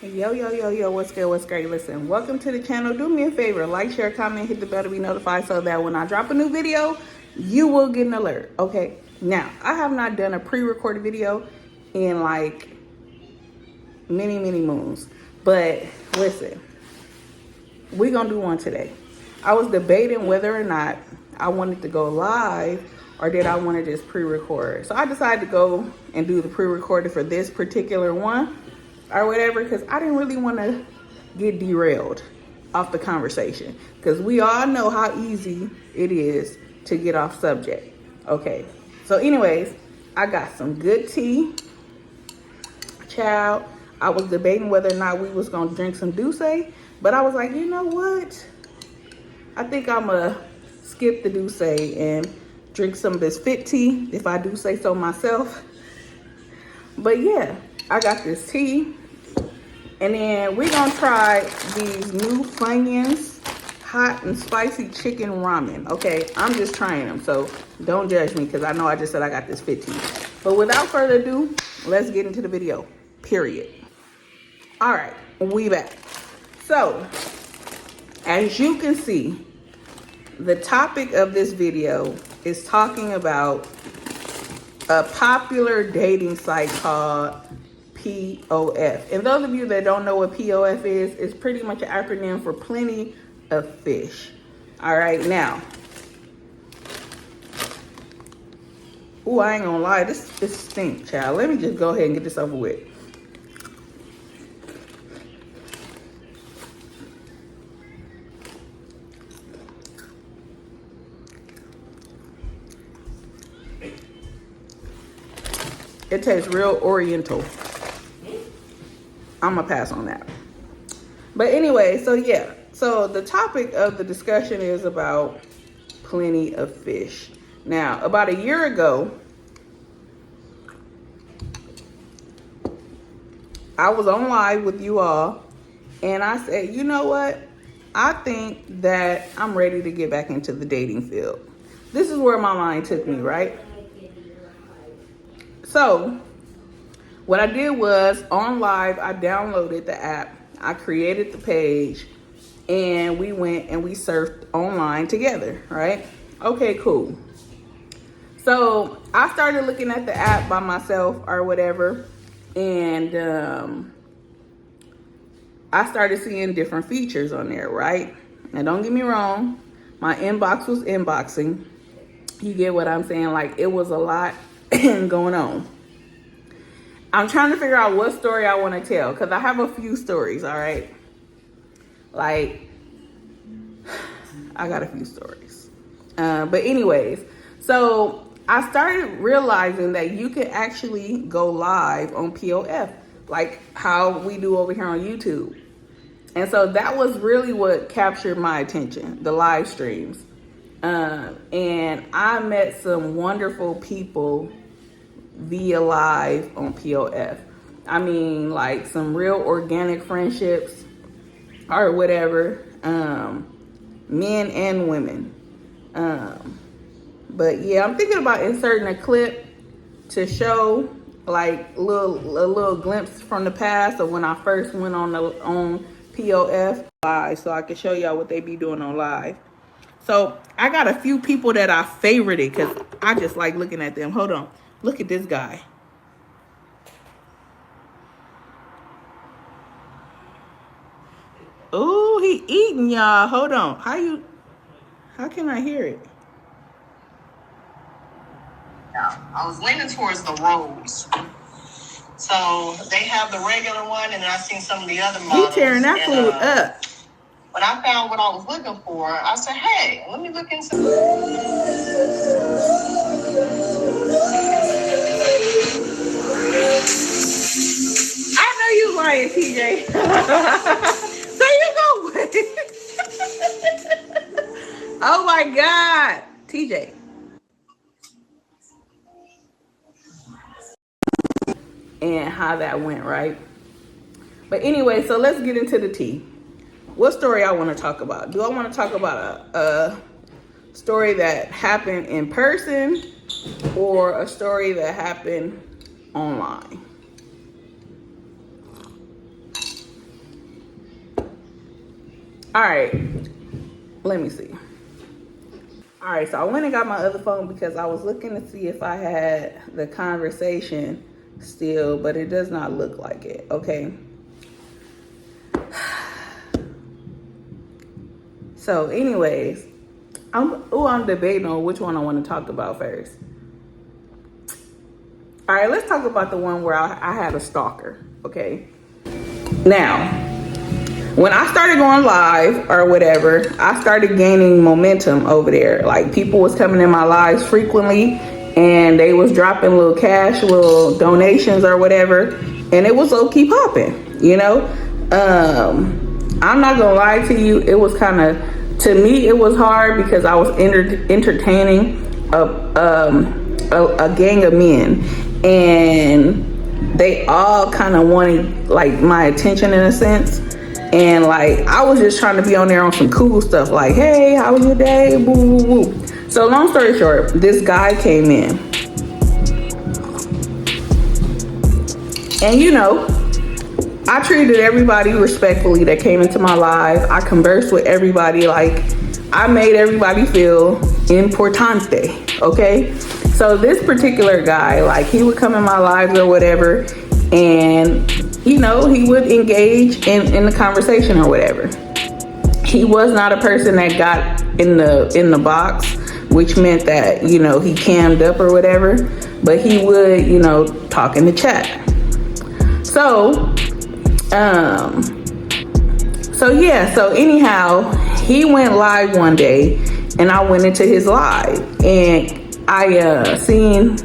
Yo, yo, yo, yo, what's good, what's great? Listen, welcome to the channel. Do me a favor, like, share, comment, hit the bell to be notified so that when I drop a new video, you will get an alert, okay? Now, I have not done a pre-recorded video in like many moons, but listen, we're gonna do one today. I was debating whether or not I wanted to go live or did I want to just pre-record. So I decided to go and do the pre-recorded for this particular one or whatever, because I didn't really want to get derailed off the conversation, because we all know how easy it is to get off subject. Okay, so anyways, I got some good tea. Child, I was debating whether or not we was gonna drink some Douce, but I was like, you know what? I think I'm gonna skip the Douce and drink some of this fit tea, if I do say so myself. But yeah, I got this tea. And then we're gonna try these new Funyuns hot and spicy chicken ramen. Okay, I'm just trying them, so don't judge me, because I know I just said I got this fit tea. But without further ado, let's get into the video, period. All right, we back. So, as you can see, the topic of this video is talking about a popular dating site called POF. And those of you that don't know what POF is, it's pretty much an acronym for plenty of fish. All right, now. Ooh, I ain't gonna lie, this stinks, child. Let me just go ahead and get this over with. It tastes real oriental. I'm gonna pass on that. But anyway, so yeah. So the topic of the discussion is about plenty of fish. Now, about a year ago, I was on live with you all, and I said, you know what? I think that I'm ready to get back into the dating field. This is where my mind took me, right? So what I did was, on live, I downloaded the app, I created the page, and we went and we surfed online together, right? Okay, cool. So I started looking at the app by myself or whatever, and I started seeing different features on there, right? Now, don't get me wrong, my inbox was inboxing. You get what I'm saying? Like, it was a lot going on. I'm trying to figure out what story I want to tell, because I have a few stories, all right? Like, I got a few stories. But anyways, so I started realizing that you can actually go live on POF, like how we do over here on YouTube. And so that was really what captured my attention, the live streams. And I met some wonderful people via live on POF. I mean, like some real organic friendships or whatever, men and women. But yeah, I'm thinking about inserting a clip to show like a little glimpse from the past of when I first went on POF live, so I can show y'all what they be doing on live. So I got a few people that I favorited because I just like looking at them. Hold on. Look at this guy. Ooh, he eating, y'all. Hold on. How can I hear it? I was leaning towards the rose. So they have the regular one, and then I seen some of the other models. He tearing that food up. When I found what I was looking for, I said, hey, let me look into I know you lying, TJ. There you go. Oh my God, TJ. And how that went, right? But anyway, so let's get into the tea. What story I want to talk about? Do I want to talk about a story that happened in person or a story that happened online? All right, let me see. All right, so I went and got my other phone because I was looking to see if I had the conversation still, but it does not look like it. Okay. So anyways, I'm debating on which one I want to talk about first. All right, let's talk about the one where I had a stalker. Okay. Now, when I started going live or whatever, I started gaining momentum over there. Like, people was coming in my lives frequently and they was dropping little cash, little donations or whatever. And it was low key popping, you know? I'm not gonna lie to you. It was kind of, to me, it was hard because I was entertaining a gang of men, and they all kind of wanted like my attention in a sense. And like, I was just trying to be on there on some cool stuff, like, hey, how was your day? Woo, woo, woo. So long story short, this guy came in, and you know, I treated everybody respectfully that came into my life. I conversed with everybody. Like, I made everybody feel importante, okay? So this particular guy, like, he would come in my lives or whatever, and, you know, he would engage in the conversation or whatever. He was not a person that got in the box, which meant that, you know, he cammed up or whatever, but he would, you know, talk in the chat. So anyhow, he went live one day and I went into his live, and I seen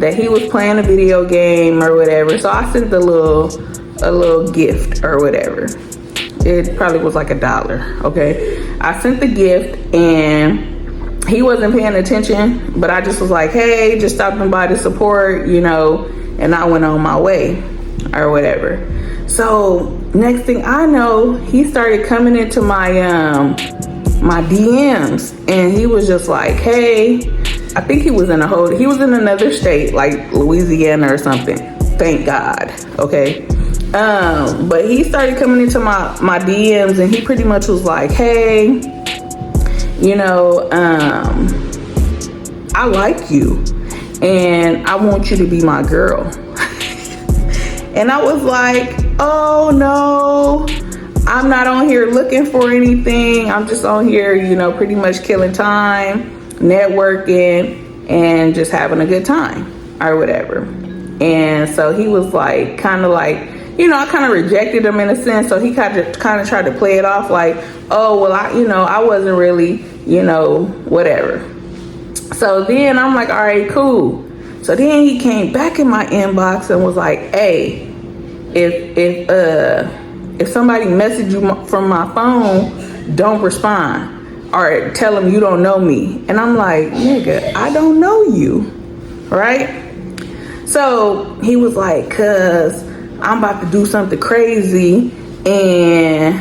that he was playing a video game or whatever. So I sent a little gift or whatever. It probably was like $1, okay? I sent the gift and he wasn't paying attention, but I just was like, hey, just stopping by to support, you know, and I went on my way or whatever. So next thing I know, he started coming into my my DMs, and he was just like, hey, I think he was in another state, like Louisiana or something. Thank God. Okay. But he started coming into my DMs, and he pretty much was like, hey, you know, I like you and I want you to be my girl. And I was like, oh no, I'm not on here looking for anything. I'm just on here, you know, pretty much killing time, networking, and just having a good time or whatever. And so he was like, kind of like, you know, I kind of rejected him in a sense. So he kind of tried to play it off like, oh, well, I wasn't really, you know, whatever. So then I'm like, all right, cool. So then he came back in my inbox and was like, hey, if somebody messaged you from my phone, don't respond or tell them you don't know me. And I'm like, nigga, I don't know you, right? So he was like, cause I'm about to do something crazy, and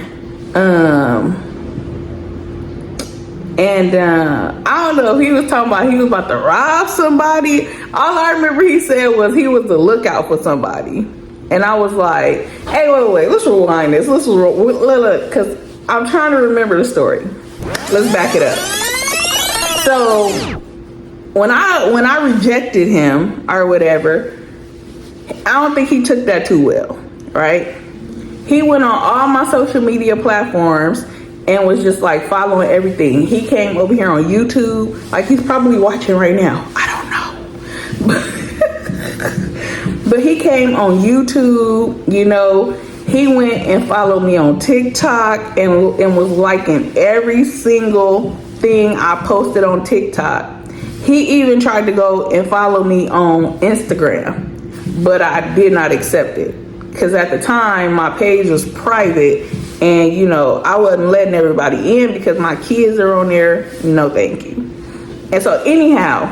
I don't know if he was talking about he was about to rob somebody. All I remember he said was he was the lookout for somebody. And I was like, hey, wait, let's rewind this. Because I'm trying to remember the story. Let's back it up. So when I rejected him or whatever, I don't think he took that too well, right? He went on all my social media platforms and was just like following everything. He came over here on YouTube, like he's probably watching right now. I don't know. But he came on YouTube, you know. He went and followed me on TikTok and was liking every single thing I posted on TikTok. He even tried to go and follow me on Instagram, but I did not accept it. Because at the time, my page was private, and, you know, I wasn't letting everybody in because my kids are on there. No, thank you. And so anyhow,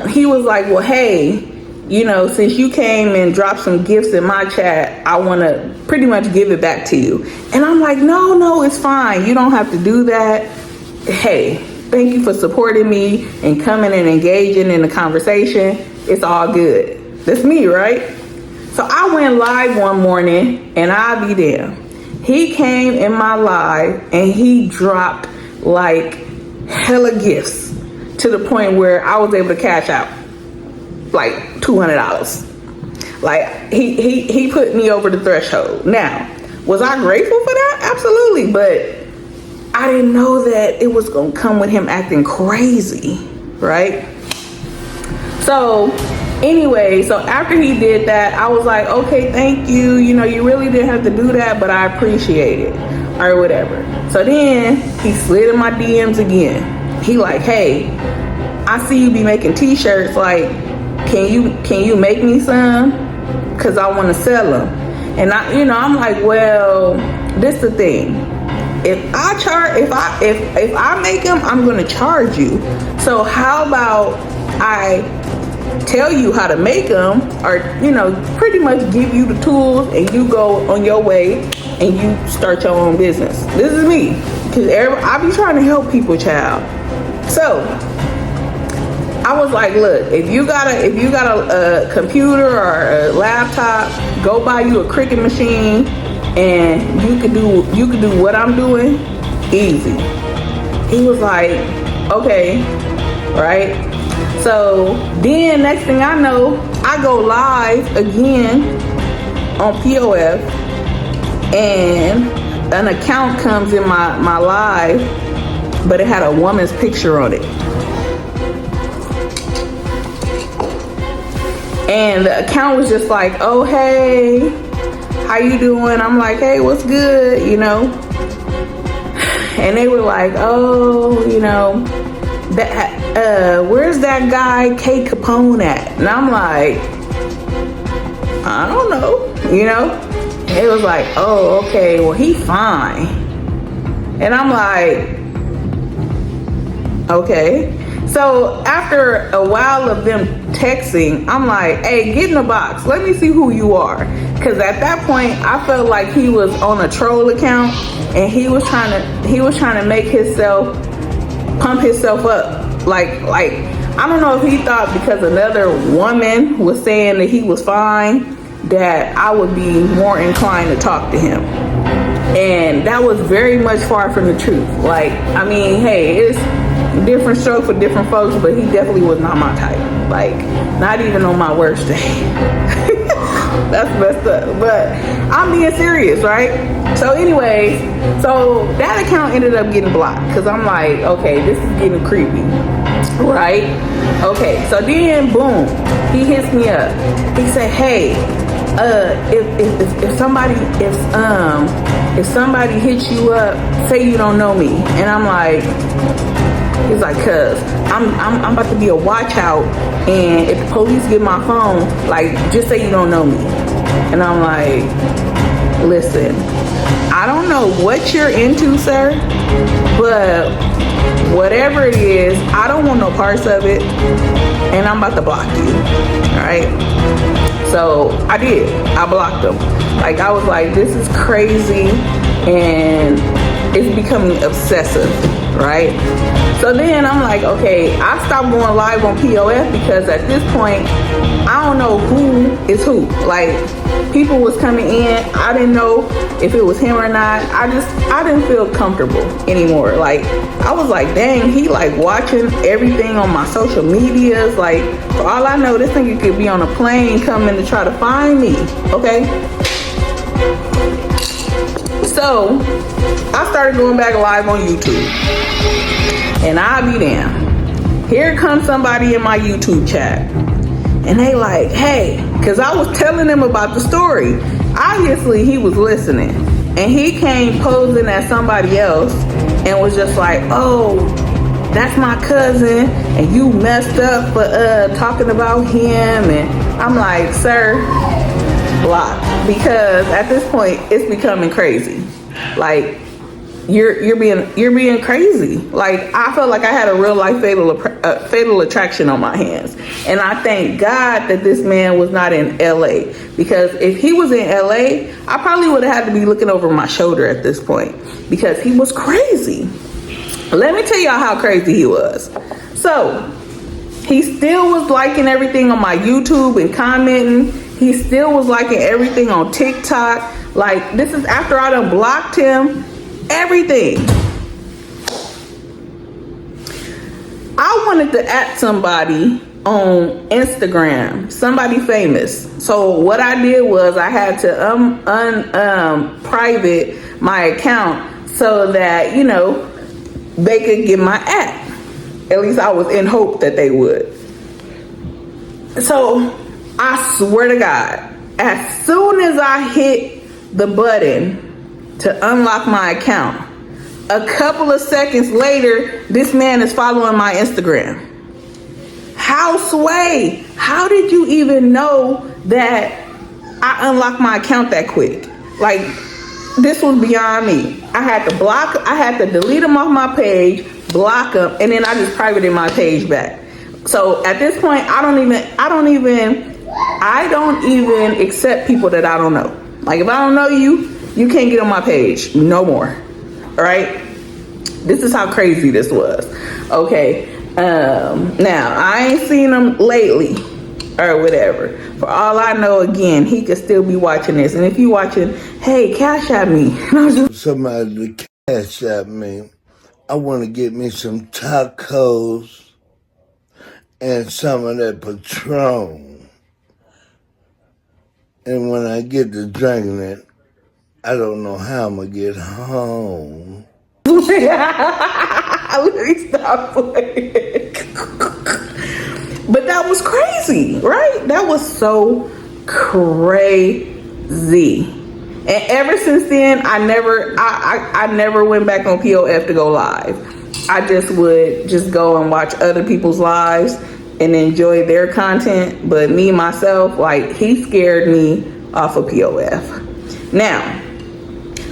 he was like, well, hey, you know, since you came and dropped some gifts in my chat, I want to pretty much give it back to you. And I'm like, no, it's fine. You don't have to do that. Hey, thank you for supporting me and coming and engaging in the conversation. It's all good. That's me, right? So I went live one morning, and I'll be damned. He came in my live and he dropped like hella gifts to the point where I was able to cash out like $200. Like he put me over the threshold. Now, was I grateful for that? Absolutely, but I didn't know that it was gonna come with him acting crazy, right? So anyway, so after he did that, I was like, okay, thank you. You know, you really didn't have to do that, but I appreciate it, or whatever. So then he slid in my DMs again. He like, hey, I see you be making t-shirts. Like, can you make me some? Cause I want to sell them. And I'm like, well, this the thing. If I make them, I'm gonna charge you. So how about I tell you how to make them, or pretty much give you the tools, and you go on your way and you start your own business. This is me, because I be trying to help people, child. So I was like, look, if you got a computer or a laptop, go buy you a Cricut machine, and you could do what I'm doing easy. He was like, okay, right? So then next thing I know, I go live again on POF, and an account comes in my live, but it had a woman's picture on it. And the account was just like, oh, hey, how you doing? I'm like, hey, what's good? And they were like, oh, where's that guy K Capone at? And I'm like, I don't know, It was like, oh, okay, well, he fine. And I'm like, okay. So after a while of them texting, I'm like, hey, get in the box. Let me see who you are. Because at that point, I felt like he was on a troll account, and he was trying to make himself, pump himself up. Like, I don't know if he thought because another woman was saying that he was fine, that I would be more inclined to talk to him. And that was very much far from the truth. Like, I mean, hey, it's different stroke for different folks, but he definitely was not my type. Like, not even on my worst day. That's messed up. But I'm being serious, right? So anyways, so that account ended up getting blocked, because I'm like, okay, this is getting creepy, right? Okay, so then boom, he hits me up. He said, hey, if somebody hits you up, say you don't know me. And I'm like, he's like, cuz I'm about to be a watch out, and if the police get my phone, like, just say you don't know me. And I'm like, listen, I don't know what you're into, sir, but whatever it is, I don't want no parts of it, and I'm about to block you. All right? So I did. I blocked him. Like, I was like, this is crazy, and it's becoming obsessive, right? So then I'm like, okay, I stopped going live on POF, because at this point, I don't know who is who. Like, people was coming in, I didn't know if it was him or not. I didn't feel comfortable anymore. Like, I was like, dang, he like watching everything on my social medias. Like, for all I know, this nigga could be on a plane coming to try to find me, okay? So I started going back live on YouTube, and I'll be damned. Here comes somebody in my YouTube chat, and they like, hey, because I was telling them about the story. Obviously, he was listening, and he came posing as somebody else and was just like, oh, that's my cousin, and you messed up for talking about him. And I'm like, sir, block, because at this point it's becoming crazy. Like, you're being crazy. Like, I felt like I had a real life fatal attraction on my hands, and I thank God that this man was not in LA, because if he was in LA, I probably would have had to be looking over my shoulder at this point, because he was crazy. Let me tell y'all how crazy he was. So he still was liking everything on my YouTube and commenting. He still was liking everything on TikTok. Like, this is after I done blocked him. Everything. I wanted to at somebody on Instagram, somebody famous. So what I did was I had to private my account so that, you know, they could get my at. At least I was in hope that they would. So I swear to God, as soon as I hit the button to unlock my account, a couple of seconds later, this man is following my Instagram. How, Sway? How did you even know that I unlocked my account that quick? Like, this was beyond me. I had to delete him off my page, block him, and then I just privated my page back. So at this point, I don't even accept people that I don't know. Like, if I don't know you, you can't get on my page no more. All right? This is how crazy this was. Okay. Now I ain't seen him lately or whatever. For all I know, again, he could still be watching this. And if you watching, hey, cash at me. Somebody to cash at me. I want to get me some tacos and some of that Patron. And when I get to drinking it, I don't know how I'm going to get home. Let me stop playing. But that was crazy, right? That was so crazy. And ever since then, I never went back on POF to go live. I just would just go and watch other people's lives and enjoy their content. But me, myself, like, he scared me off of POF. Now,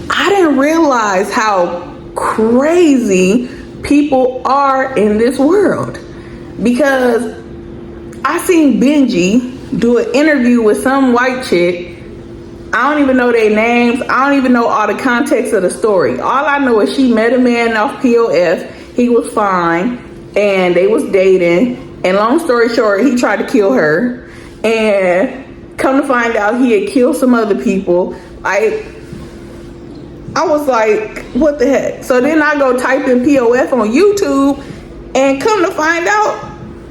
I didn't realize how crazy people are in this world, because I seen Benji do an interview with some white chick. I don't even know their names. I don't even know all the context of the story. All I know is she met a man off POF. He was fine, and they was dating. And long story short, he tried to kill her. And come to find out, he had killed some other people. I was like, what the heck? So then I go type in POF on YouTube, and come to find out,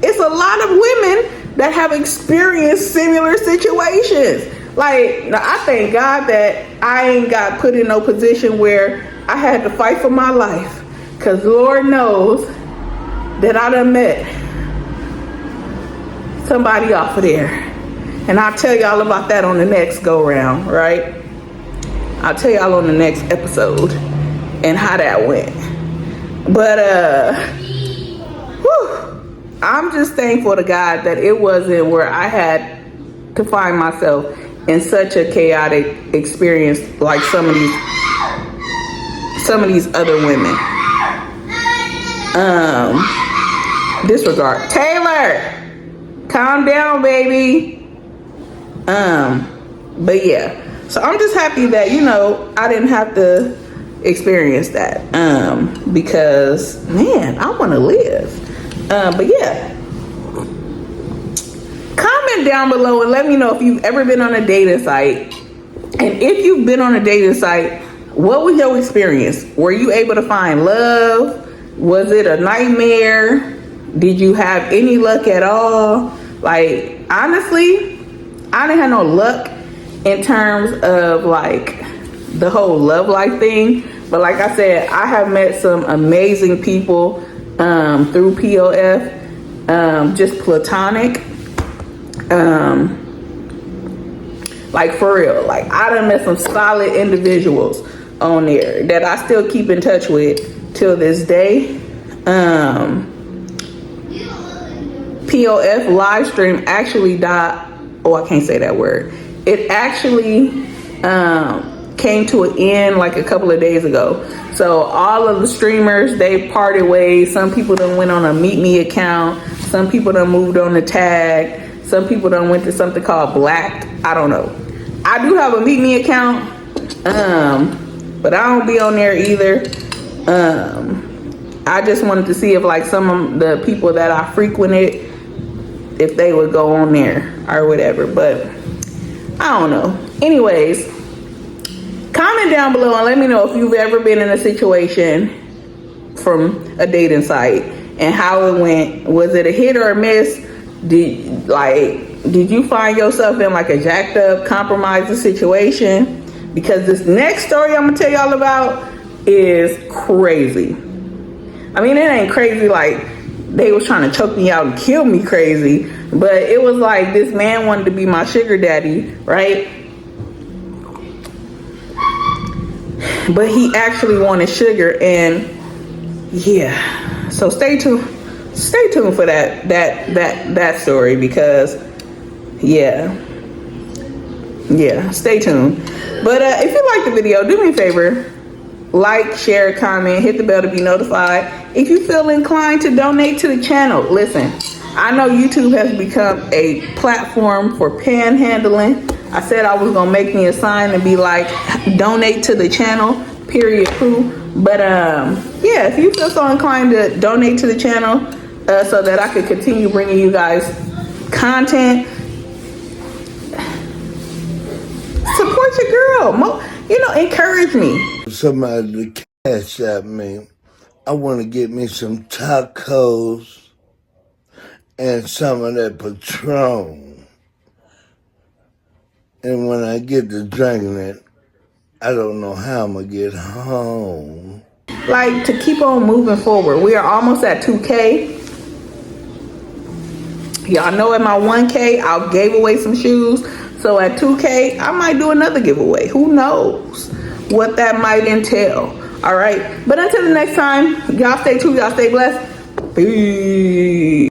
it's a lot of women that have experienced similar situations. Like, now I thank God that I ain't got put in no position where I had to fight for my life. Because Lord knows that I done met somebody off of there. And I'll tell y'all about that on the next go round, right? I'll tell y'all on the next episode and how that went. But I'm just thankful to God that it wasn't where I had to find myself in such a chaotic experience like some of these other women. Disregard. Taylor, calm down, baby. But yeah. So I'm just happy that, you know, I didn't have to experience that. Because, man, I want to live. But yeah. Comment down below and let me know if you've ever been on a dating site. And if you've been on a dating site, what was your experience? Were you able to find love? Was it a nightmare? Did you have any luck at all? Like, honestly, I didn't have no luck in terms of like the whole love life thing. But like I said, I have met some amazing people through POF, just platonic. Like for real, like I done met some solid individuals on there that I still keep in touch with till this day. POF live stream actually died. Oh, I can't say that word. It actually came to an end like a couple of days ago. So all of the streamers, they parted ways. Some people done went on a Meet Me account. Some people done moved on the Tag. Some people done went to something called Black. I don't know. I do have a Meet Me account, but I don't be on there either. I just wanted to see if like some of the people that I frequented, if they would go on there or whatever. But I don't know. Anyways, comment down below and let me know if you've ever been in a situation from a dating site and how it went. Was it a hit or a miss? Did you find yourself in like a jacked up, compromising situation? Because this next story I'm gonna tell y'all about is crazy. I mean, it ain't crazy like they was trying to choke me out and kill me crazy, but it was like this man wanted to be my sugar daddy, right? But he actually wanted sugar, and yeah. So stay tuned for that story, because yeah, stay tuned. But if you like the video, do me a favor, like, share, comment, hit the bell to be notified. If you feel inclined to donate to the channel, listen, I know YouTube has become a platform for panhandling. I said I was gonna make me a sign and be like, donate to the channel, period, poo. But yeah, if you feel so inclined to donate to the channel so that I could continue bringing you guys content, support your girl. Encourage me. Somebody to cash at me. I want to get me some tacos and some of that Patron. And when I get to drinking it, I don't know how I'm going to get home. Like, to keep on moving forward. We are almost at 2K. Y'all know at my 1K, I gave away some shoes. So at 2K, I might do another giveaway. Who knows what that might entail. All right. But until the next time, y'all stay tuned. Y'all stay blessed. Peace.